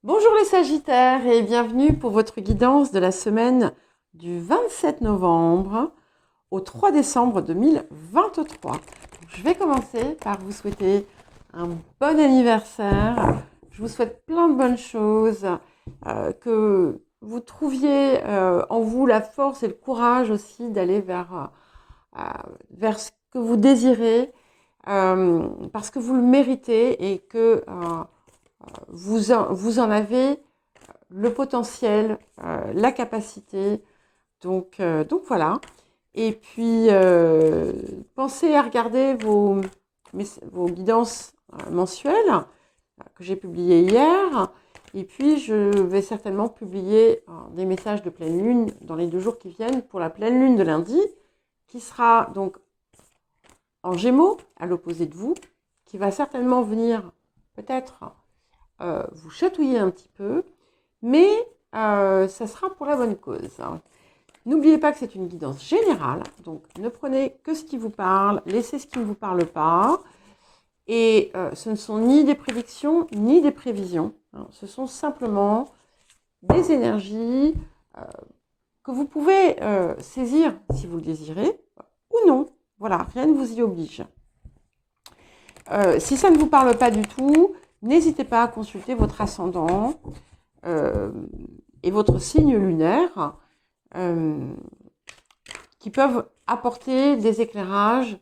Bonjour les Sagittaires et bienvenue pour votre guidance de la semaine du 27 novembre au 3 décembre 2023. Je vais commencer par vous souhaiter un bon anniversaire. Je vous souhaite plein de bonnes choses, que vous trouviez en vous la force et le courage aussi d'aller vers ce que vous désirez, parce que vous le méritez et que vous en avez le potentiel, la capacité. Donc voilà. Et puis, pensez à regarder vos guidances mensuelles que j'ai publiées hier. Et puis, je vais certainement publier des messages de pleine lune dans les 2 jours qui viennent pour la pleine lune de lundi, qui sera donc en Gémeaux, à l'opposé de vous, qui va certainement venir peut-être vous chatouiller un petit peu, mais ça sera pour la bonne cause. N'oubliez pas que c'est une guidance générale, donc ne prenez que ce qui vous parle, laissez ce qui ne vous parle pas, et ce ne sont ni des prédictions ni des prévisions, hein, ce sont simplement des énergies que vous pouvez saisir si vous le désirez, ou non. Voilà, rien ne vous y oblige. Si ça ne vous parle pas du tout, n'hésitez pas à consulter votre ascendant et votre signe lunaire, qui peuvent apporter des éclairages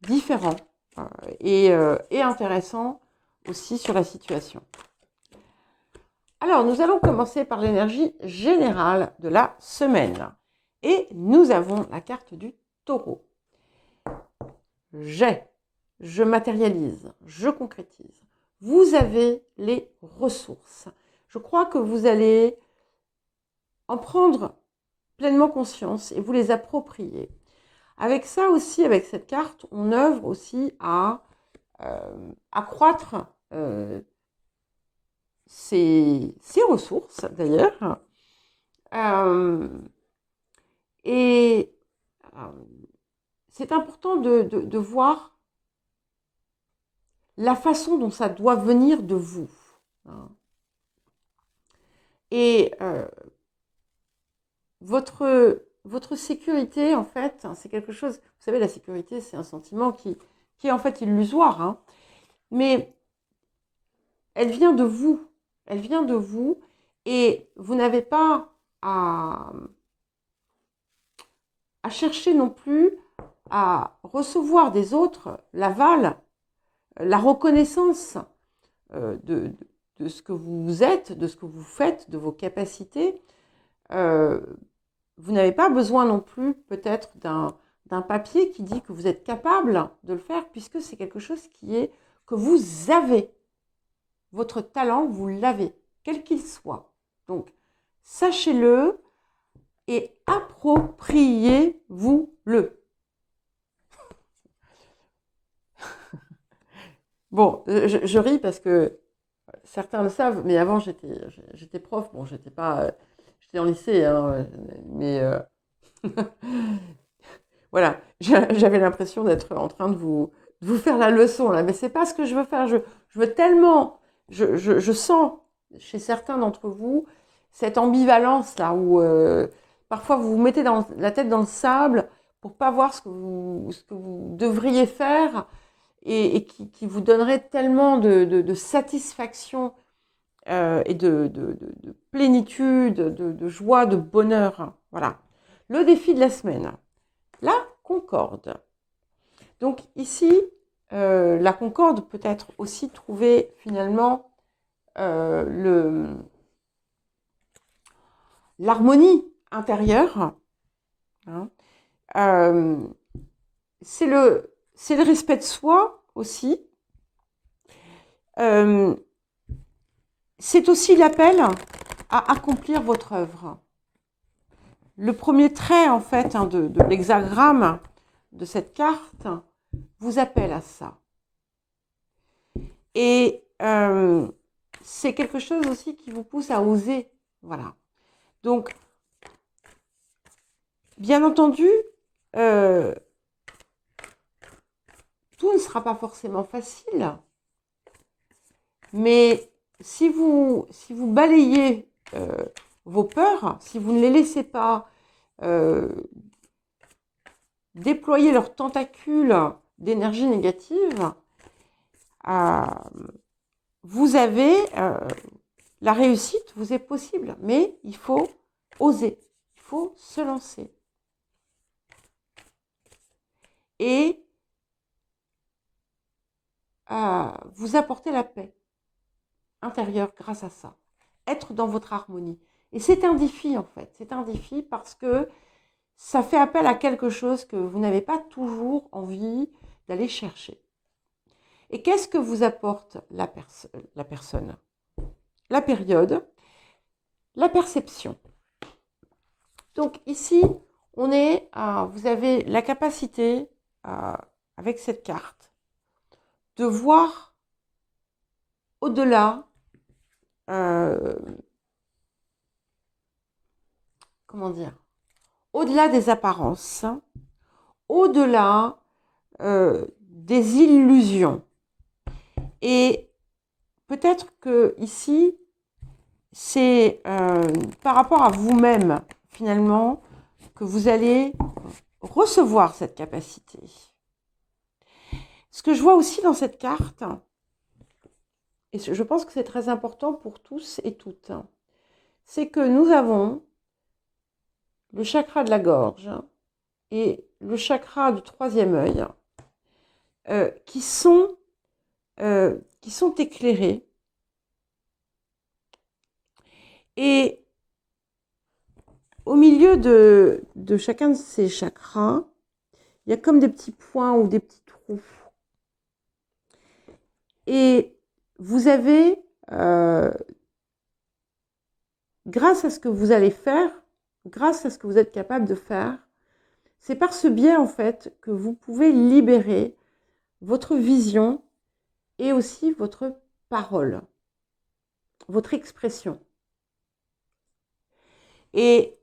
différents et intéressants aussi sur la situation. Alors, nous allons commencer par l'énergie générale de la semaine. Et nous avons la carte du taureau. Je matérialise, je concrétise. Vous avez les ressources. Je crois que vous allez en prendre pleinement conscience et vous les approprier. Avec ça aussi, avec cette carte, on œuvre aussi à accroître ses ressources d'ailleurs. Et c'est important de voir la façon dont ça doit venir de vous. Et votre sécurité, en fait, c'est quelque chose... Vous savez, la sécurité, c'est un sentiment qui est en fait illusoire, hein, mais elle vient de vous. Elle vient de vous et vous n'avez pas à chercher non plus à recevoir des autres l'aval, la reconnaissance de ce que vous êtes, de ce que vous faites, de vos capacités. Vous n'avez pas besoin non plus peut-être d'un papier qui dit que vous êtes capable de le faire, puisque c'est quelque chose que vous avez. Votre talent, vous l'avez, quel qu'il soit. Donc, sachez-le et appropriez-vous-le. Bon, je ris parce que certains le savent, mais avant j'étais prof. Bon, j'étais en lycée, hein, mais voilà, j'avais l'impression d'être en train de vous faire la leçon là, mais c'est pas ce que je veux faire. Je veux tellement, je sens chez certains d'entre vous cette ambivalence là où parfois vous vous mettez la tête dans le sable pour pas voir ce que vous devriez faire et qui vous donnerait tellement de satisfaction et de plénitude, de joie, de bonheur. Voilà. Le défi de la semaine. La concorde. Donc ici, la concorde peut être aussi trouver finalement l'harmonie intérieure. Hein. C'est le respect de soi aussi. C'est aussi l'appel à accomplir votre œuvre. Le premier trait, en fait, hein, de l'hexagramme de cette carte vous appelle à ça. Et c'est quelque chose aussi qui vous pousse à oser. Voilà. Donc, bien entendu, tout ne sera pas forcément facile, mais si vous balayez vos peurs, si vous ne les laissez pas déployer leurs tentacules d'énergie négative, vous avez la réussite vous est possible, mais il faut oser, il faut se lancer. Et vous apporter la paix intérieure grâce à ça. Être dans votre harmonie. Et c'est un défi en fait. C'est un défi parce que ça fait appel à quelque chose que vous n'avez pas toujours envie d'aller chercher. Et qu'est-ce que vous apporte la personne? La période, la perception. Donc ici, vous avez la capacité, avec cette carte, de voir au-delà, comment dire, au-delà des apparences, au-delà des illusions. Et peut-être que ici, c'est par rapport à vous-même, finalement, que vous allez recevoir cette capacité. Ce que je vois aussi dans cette carte, et je pense que c'est très important pour tous et toutes, c'est que nous avons le chakra de la gorge et le chakra du troisième œil qui sont éclairés. Et au milieu de chacun de ces chakras, il y a comme des petits points ou des petits trous. Et vous avez, grâce à ce que vous allez faire, grâce à ce que vous êtes capable de faire, c'est par ce biais en fait que vous pouvez libérer votre vision et aussi votre parole, votre expression. Et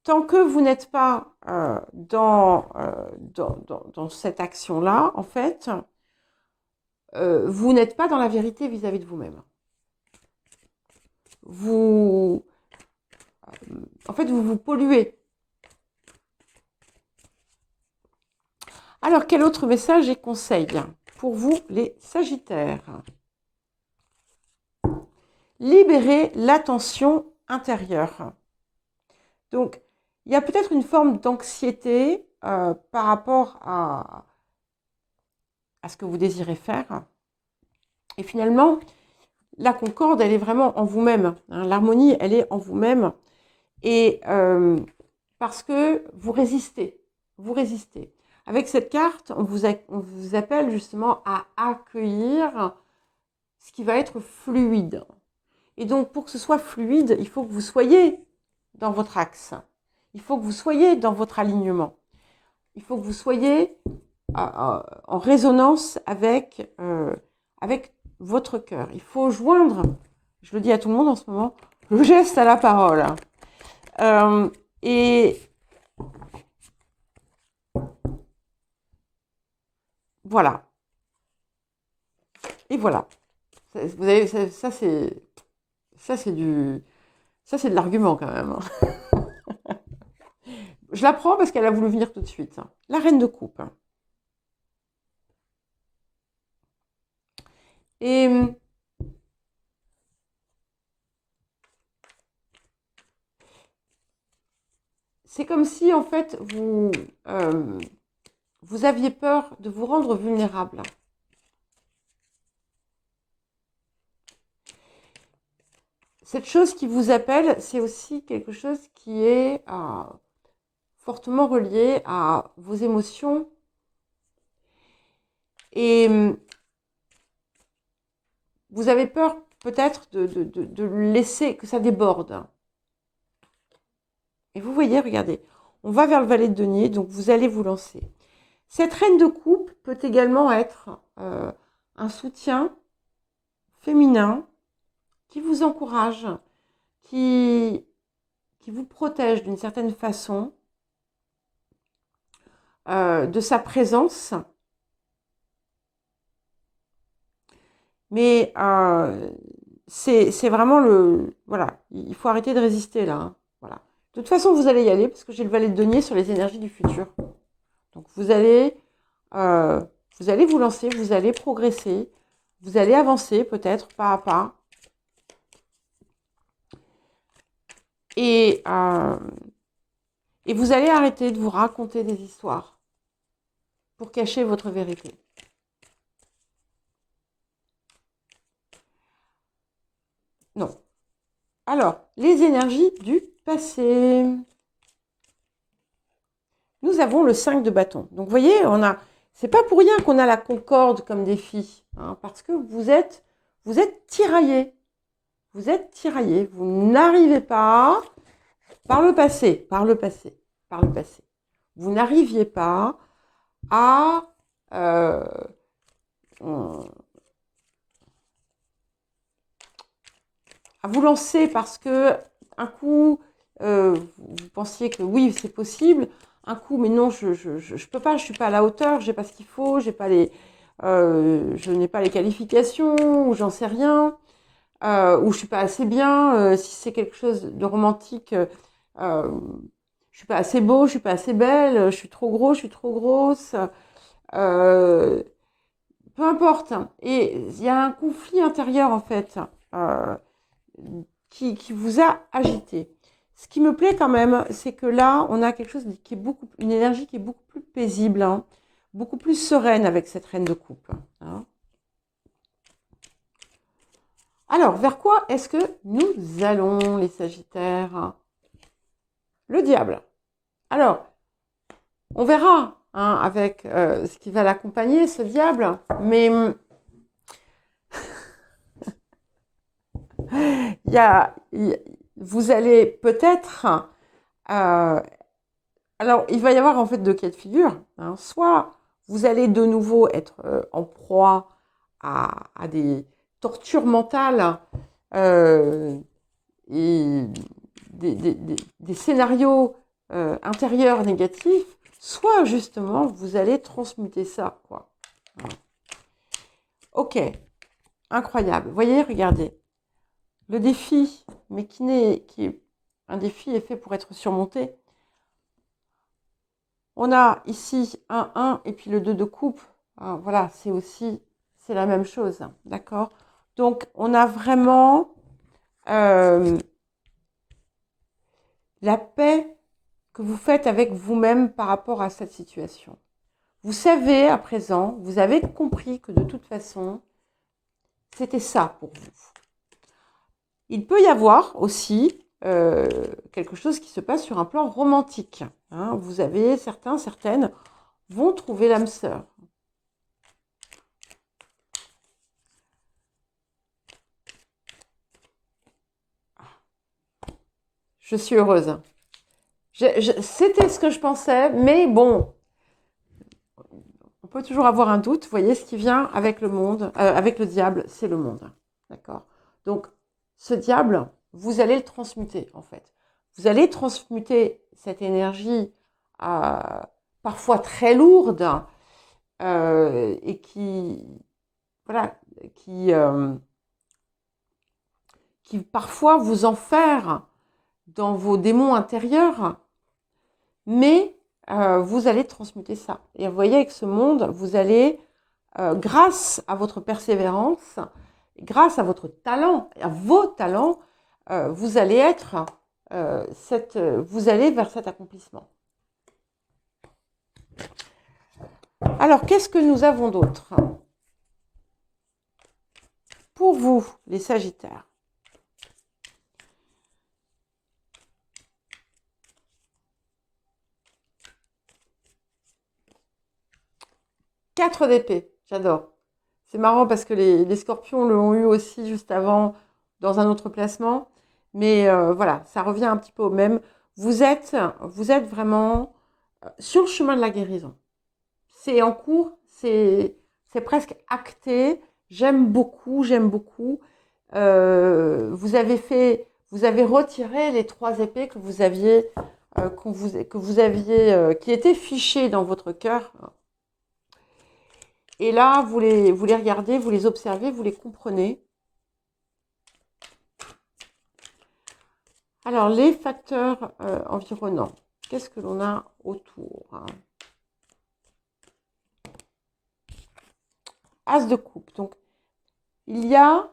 tant que vous n'êtes pas dans cette action-là, en fait, vous n'êtes pas dans la vérité vis-à-vis de vous-même. En fait, vous vous polluez. Alors, quel autre message et conseil pour vous, les Sagittaires? Libérez l'attention intérieure. Donc, il y a peut-être une forme d'anxiété par rapport à ce que vous désirez faire. Et finalement, la concorde, elle est vraiment en vous-même. Hein. L'harmonie, elle est en vous-même. Et parce que vous résistez. Vous résistez. Avec cette carte, on vous appelle justement à accueillir ce qui va être fluide. Et donc, pour que ce soit fluide, il faut que vous soyez dans votre axe. Il faut que vous soyez dans votre alignement. Il faut que vous soyez en résonance avec votre cœur. Il faut joindre, je le dis à tout le monde en ce moment, le geste à la parole. Et voilà. Et voilà. Vous avez, ça c'est de l'argument quand même. Je la prends parce qu'elle a voulu venir tout de suite. La reine de coupe. Et c'est comme si en fait vous aviez peur de vous rendre vulnérable. Cette chose qui vous appelle, c'est aussi quelque chose qui est fortement relié à vos émotions. Et vous avez peur peut-être de laisser que ça déborde. Et vous voyez, regardez, on va vers le valet de denier, donc vous allez vous lancer. Cette reine de coupe peut également être un soutien féminin qui vous encourage, qui vous protège d'une certaine façon de sa présence. Mais c'est vraiment le... Voilà, il faut arrêter de résister là. Hein. Voilà. De toute façon, vous allez y aller parce que j'ai le valet de denier sur les énergies du futur. Donc euh, vous allez vous lancer, vous allez progresser, vous allez avancer peut-être pas à pas. Et vous allez arrêter de vous raconter des histoires pour cacher votre vérité. Non. Alors, les énergies du passé. Nous avons le 5 de bâton. Donc, vous voyez, c'est pas pour rien qu'on a la concorde comme défi, hein, parce que vous êtes tiraillés. Vous êtes tiraillés. Vous n'arrivez pas, par le passé, vous n'arriviez pas à vous lancer parce que un coup, vous pensiez que oui, c'est possible. Un coup, mais non, je peux pas, je suis pas à la hauteur, j'ai pas ce qu'il faut, je n'ai pas les qualifications, ou j'en sais rien, ou je suis pas assez bien. Si c'est quelque chose de romantique, je suis pas assez beau, je suis pas assez belle, je suis trop gros, je suis trop grosse. Euh, peu importe. Et il y a un conflit intérieur en fait. Qui vous a agité. Ce qui me plaît quand même, c'est que là, on a quelque chose qui est une énergie qui est beaucoup plus paisible, hein, beaucoup plus sereine avec cette reine de coupe. Hein. Alors, vers quoi est-ce que nous allons, les Sagittaires? Le diable. Alors, on verra hein, avec ce qui va l'accompagner, ce diable, mais vous allez peut-être... alors, il va y avoir en fait deux cas de figure. Hein. Soit vous allez de nouveau être en proie à des tortures mentales et des scénarios intérieurs négatifs, soit justement vous allez transmuter ça. Quoi. Ok, incroyable. Vous voyez, regardez. Le défi, mais qui est un défi est fait pour être surmonté. On a ici un 1 et puis le 2 de coupe. Ah, voilà, c'est la même chose. D'accord? Donc, on a vraiment la paix que vous faites avec vous-même par rapport à cette situation. Vous savez à présent, vous avez compris que de toute façon, c'était ça pour vous. Il peut y avoir aussi quelque chose qui se passe sur un plan romantique. Hein. Vous avez certaines vont trouver l'âme sœur. Je suis heureuse. C'était ce que je pensais, mais bon, on peut toujours avoir un doute. Vous voyez, ce qui vient avec le monde, avec le diable, c'est le monde. D'accord? Donc, ce diable, vous allez le transmuter, en fait. Vous allez transmuter cette énergie parfois très lourde et qui parfois vous enferme dans vos démons intérieurs, mais vous allez transmuter ça. Et vous voyez, avec ce monde, vous allez, grâce à votre persévérance, grâce à votre talent, à vos talents, vous allez vous allez vers cet accomplissement. Alors, qu'est-ce que nous avons d'autre? Pour vous, les Sagittaires. Quatre d'épée, j'adore. C'est marrant parce que les scorpions l'ont eu aussi juste avant dans un autre placement. Mais voilà, ça revient un petit peu au même. Vous êtes vraiment sur le chemin de la guérison. C'est en cours, c'est presque acté. J'aime beaucoup. Vous avez retiré les 3 épées que vous aviez, qui étaient fichées dans votre cœur. Et là, vous les regardez, vous les observez, vous les comprenez. Alors, les facteurs environnants, qu'est-ce que l'on a autour, hein? As de coupe. Donc, il y a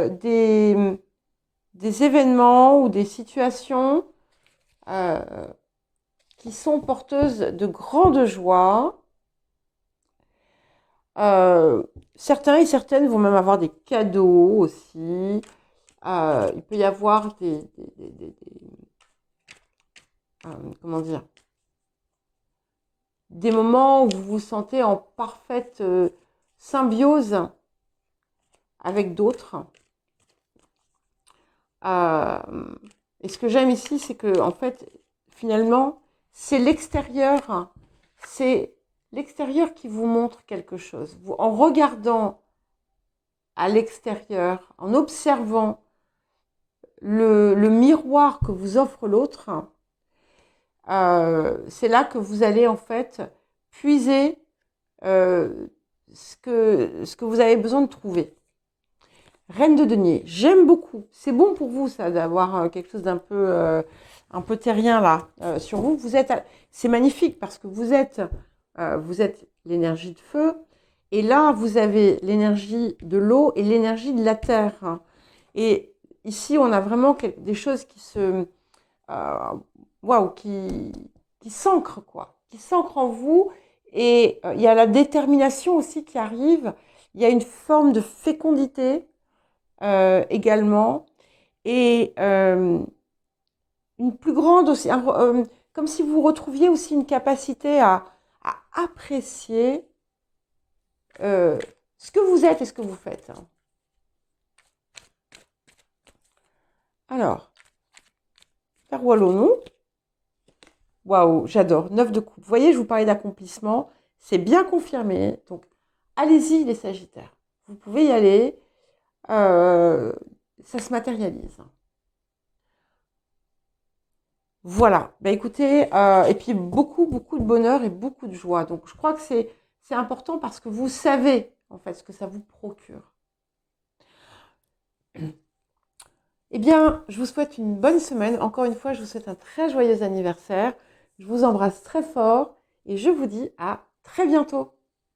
des événements ou des situations qui sont porteuses de grande joie. Certains et certaines vont même avoir des cadeaux aussi. Il peut y avoir comment dire, des moments où vous vous sentez en parfaite symbiose avec d'autres. Et ce que j'aime ici, c'est que en fait, finalement, c'est l'extérieur qui vous montre quelque chose. Vous, en regardant à l'extérieur, en observant le miroir que vous offre l'autre, c'est là que vous allez en fait puiser ce que vous avez besoin de trouver. Reine de denier, j'aime beaucoup. C'est bon pour vous ça d'avoir quelque chose d'un peu terrien là sur vous. C'est magnifique parce que vous êtes l'énergie de feu et là vous avez l'énergie de l'eau et l'énergie de la terre. Et ici on a vraiment des choses qui se qui s'ancrent quoi, qui s'ancrent en vous. Et il y a la détermination aussi qui arrive. Il y a une forme de fécondité également. Et une plus grande aussi, comme si vous retrouviez aussi une capacité à apprécier ce que vous êtes et ce que vous faites. Alors, Père Wallonon. Waouh, j'adore. 9 de coupe. Vous voyez, je vous parlais d'accomplissement. C'est bien confirmé. Donc, allez-y, les Sagittaires. Vous pouvez y aller. Ça se matérialise. Voilà. Ben, écoutez, et puis beaucoup, beaucoup de bonheur et beaucoup de joie. Donc, je crois que c'est important parce que vous savez, en fait, ce que ça vous procure. Eh bien, je vous souhaite une bonne semaine. Encore une fois, je vous souhaite un très joyeux anniversaire. Je vous embrasse très fort et je vous dis à très bientôt.